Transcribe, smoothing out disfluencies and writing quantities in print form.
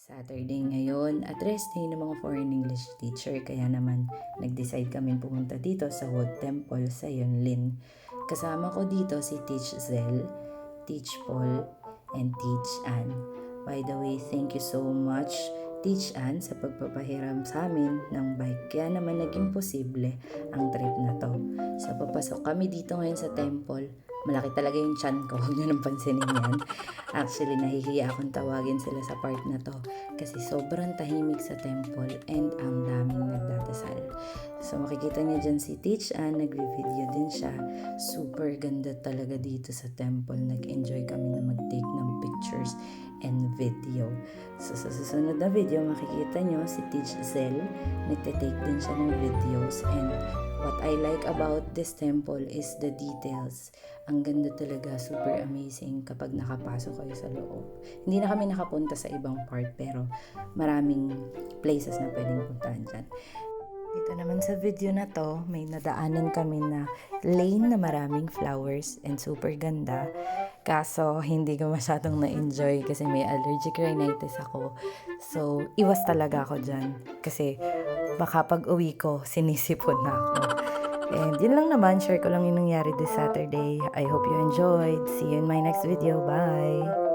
Saturday ngayon at rest day ng mga foreign English teacher kaya naman nag-decide kaming pumunta dito sa Wood Temple sa Yunlin. Kasama ko dito si Teach Zel, Teach Paul, and Teach Ann. By the way, thank you so much Teach Ann sa pagpapahiram sa amin ng bike kaya naman naging posible ang trip na to. So papasok kami dito ngayon sa temple. Malaki talaga yung chan ko, huwag nyo nang pansinin yan. Actually, nahihiya akong tawagin sila sa part na to kasi sobrang tahimik sa temple and ang daming nagdadasal. So makikita niyo dyan si Teach Ann, nagre-video din siya. Super ganda talaga dito sa temple. Nag-enjoy kami na mag-take ng pictures and video. So sa susunod na video, makikita nyo si Teach Zel, nagte-take din siya ng videos. And what I like about this temple is the details. Ang ganda talaga, super amazing kapag nakapasok kayo sa loob. Hindi na kami nakapunta sa ibang part pero maraming places na pwedeng puntahan dyan. Dito naman sa video na to, may nadaanan kami na lane na maraming flowers and super ganda. Kaso, hindi ko masyadong na-enjoy kasi may allergic rhinitis ako. So, iwas talaga ako dyan. Kasi, baka pag uwi ko, sinisipon na ako. And yun lang naman, share ko lang yung nangyari this Saturday. I hope you enjoyed. See you in my next video. Bye!